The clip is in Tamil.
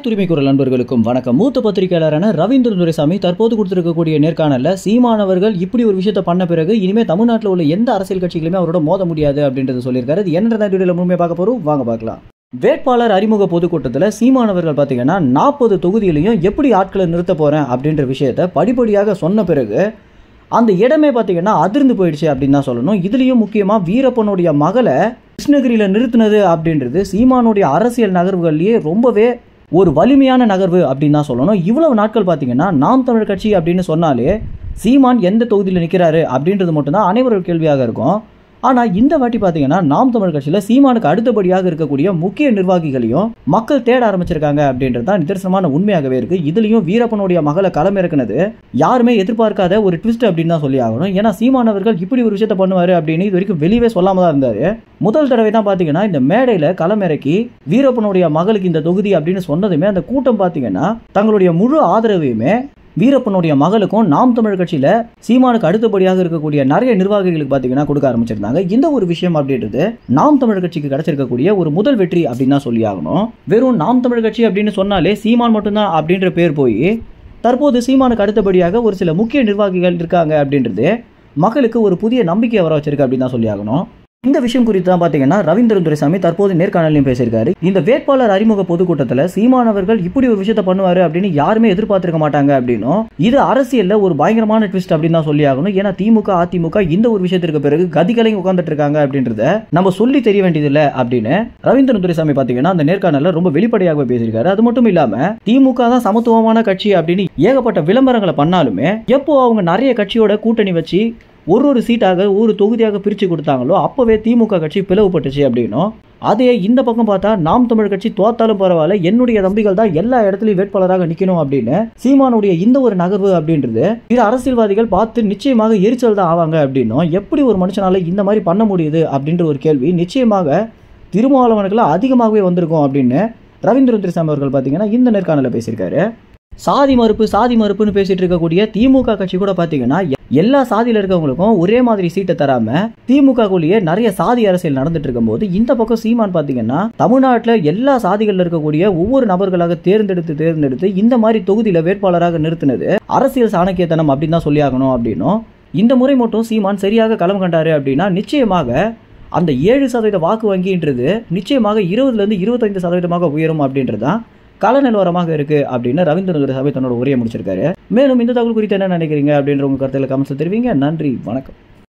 துரிமை குரல் நண்பர்களுக்கும் வணக்கம். மூத்த பத்திரிகையாளரான ரவீந்திரன் துரைசாமி தற்போது கொடுத்திருக்கக்கூடிய நேர்காணல்ல சீமானவர்கள் இப்படி ஒரு விஷயத்தை பண்ண பிறகு இனிமே தமிழ்நாட்டில் உள்ள எந்த அரசியல் கட்சிகளுமே அவரோட மோத முடியாது அப்படின்றது சொல்லியிருக்காரு. இது என்னன்றத வீடியோல முழுமையாக பார்க்க போறோம், வாங்க பார்க்கலாம். வேட்பாளர் அறிமுக பொதுக்கூட்டத்தில் சீமானவர்கள் பார்த்தீங்கன்னா 40 தொகுதியிலையும் எப்படி ஆட்களை நிறுத்த போறேன் அப்படின்ற விஷயத்த படிப்படியாக சொன்ன பிறகு அந்த இடமே பார்த்தீங்கன்னா அதிர்ந்து போயிடுச்சு அப்படின்னு தான் சொல்லணும். இதுலேயும் முக்கியமாக வீரப்பனுடைய மகளை கிருஷ்ணகிரியில் நிறுத்தினது அப்படின்றது சீமானுடைய அரசியல் நகர்வுகள்லேயே ரொம்பவே ஒரு வலிமையான நகர்வு அப்படின்னு தான் சொல்லணும். இவ்வளவு நாட்கள் பார்த்தீங்கன்னா நாம் தமிழ் கட்சி அப்படின்னு சொன்னாலே சீமான் எந்த தொகுதியில் நிற்கிறாரு அப்படின்றது மட்டும்தான் அனைவரோட கேள்வியாக இருக்கும். ஆனால் இந்த வாட்டி பார்த்தீங்கன்னா நாம் தமிழ் கட்சியில் சீமானுக்கு அடுத்தபடியாக இருக்கக்கூடிய முக்கிய நிர்வாகிகளையும் மக்கள் தேட ஆரம்பிச்சிருக்காங்க அப்படின்றது தான் நிதர்சனமான உண்மையாகவே இருக்கு. இதுலையும் வீரப்பனுடைய மகளை களமிறக்குனது யாருமே எதிர்பார்க்காத ஒரு ட்விஸ்ட் அப்படின்னு தான் சொல்லி ஆகணும். ஏன்னா சீமானவர்கள் இப்படி ஒரு விஷயத்த பண்ணுவாரு அப்படின்னு இது வரைக்கும் வெளியவே சொல்லாம தான் இருந்தாரு. முதல் தடவை தான் பார்த்தீங்கன்னா இந்த மேடையில் களமிறக்கி வீரப்பனுடைய மகளுக்கு இந்த தொகுதி அப்படின்னு சொன்னதுமே அந்த கூட்டம் பார்த்தீங்கன்னா தங்களுடைய முழு ஆதரவையுமே வீரப்பனுடைய மகளுக்கும் நாம் தமிழ் கட்சியில சீமானுக்கு அடுத்தபடியாக இருக்கக்கூடிய நிறைய நிர்வாகிகளுக்கு பார்த்தீங்கன்னா கொடுக்க ஆரம்பிச்சிருந்தாங்க. இந்த ஒரு விஷயம் அப்படின்றது நாம் தமிழ் கட்சிக்கு கிடைச்சிருக்கக்கூடிய ஒரு முதல் வெற்றி அப்படின்னு தான் சொல்லி ஆகணும். வெறும் நாம் தமிழ் கட்சி அப்படின்னு சொன்னாலே சீமான் மட்டும்தான் அப்படின்ற பேர் போய் தற்போது சீமானுக்கு அடுத்தபடியாக ஒரு சில முக்கிய நிர்வாகிகள் இருக்காங்க அப்படின்றது மக்களுக்கு ஒரு புதிய நம்பிக்கையை வர வச்சிருக்கு அப்படின்னு தான் சொல்லி ஆகணும். இந்த விஷயம் குறித்து தான் பார்த்தீங்கன்னா ரவீந்திரன் துரைசாமி தற்போது நேர்காணலையும் பேசியிருக்காரு. இந்த வேட்பாளர் அறிமுக பொதுக்கூட்டத்தில் சீமானவர்கள் இப்படி ஒரு விஷயத்த பண்ணுவாரு அப்படின்னு யாருமே எதிர்பார்த்திருக்க மாட்டாங்க அப்படின்னும் இது அரசியல்ல ஒரு பயங்கரமான ட்விஸ்ட் அப்படின்னு தான் சொல்லி ஆகணும். ஏன்னா திமுக அதிமுக இந்த ஒரு விஷயத்திற்கு பிறகு கதிகளையும் உட்கார்ந்துட்டு இருக்காங்க அப்படின்றத நம்ம சொல்லி தெரிய வேண்டியதில்லை அப்படின்னு ரவீந்திரன் துரைசாமி பார்த்தீங்கன்னா அந்த நேர்காணல ரொம்ப வெளிப்படையாக பேசியிருக்காரு. அது மட்டும் இல்லாம திமுக தான் சமத்துவமான கட்சி அப்படின்னு ஏகப்பட்ட விளம்பரங்களை பண்ணாலுமே எப்போ அவங்க நிறைய கட்சியோட கூட்டணி வச்சு ஒரு சீட்டாக ஒரு தொகுதியாக பிரித்து கொடுத்தாங்களோ அப்போவே திமுக கட்சி பிளவுபட்டுச்சு அப்படின்னும் அதே இந்த பக்கம் பார்த்தா நாம் தமிழ் கட்சி தோத்தாலும் பரவாயில்ல என்னுடைய தம்பிகள் தான் எல்லா இடத்துலையும் வேட்பாளராக நிற்கணும் அப்படின்னு சீமானுடைய இந்த ஒரு நகர்வு அப்படின்றது இது அரசியல்வாதிகள் பார்த்து நிச்சயமாக எரிச்சல் தான் ஆவாங்க அப்படின்னும் எப்படி ஒரு மனுஷனால இந்த மாதிரி பண்ண முடியுது அப்படின்ற ஒரு கேள்வி நிச்சயமாக திருமாவளவனுக்குள்ள அதிகமாகவே வந்திருக்கும் அப்படின்னு ரவீந்திரன் துரைசாமி அவர்கள் பார்த்தீங்கன்னா இந்த நேர்காணலில் பேசியிருக்காரு. சாதி மறுப்புன்னு பேசிட்டு இருக்கக்கூடிய திமுக கட்சி கூட பார்த்தீங்கன்னா எல்லா சாதியில் இருக்கவங்களுக்கும் ஒரே மாதிரி சீட்டை தராம திமுகக்குள்ளேயே நிறைய சாதி அரசியல் நடந்துட்டு இருக்கும் போது இந்த பக்கம் சீமான் பார்த்தீங்கன்னா தமிழ்நாட்டில் எல்லா சாதிகளில் இருக்கக்கூடிய ஒவ்வொரு நபர்களாக தேர்ந்தெடுத்து இந்த மாதிரி தொகுதியில வேட்பாளராக நிறுத்தினது அரசியல் சாணக்கியத்தனம் அப்படின்னு தான் சொல்லி ஆகணும். அப்படின்னும் இந்த முறை மட்டும் சீமான் சரியாக களம் கண்டாரு அப்படின்னா நிச்சயமாக அந்த 7% வாக்கு வங்கின்றது நிச்சயமாக 20% 25% உயரும் அப்படின்றதான் கள நிலவரமாக இருக்கு அப்படின்னு ரவீந்திரன் துரைசாமி தன்னோட உரையை முடிச்சிருக்காரு. மேலும் இந்த தகவல் குறித்து என்ன நினைக்கிறீங்க அப்படின்ற உங்க கருத்துல கமெண்ட்ஸ் தெரிவிங்க. நன்றி, வணக்கம்.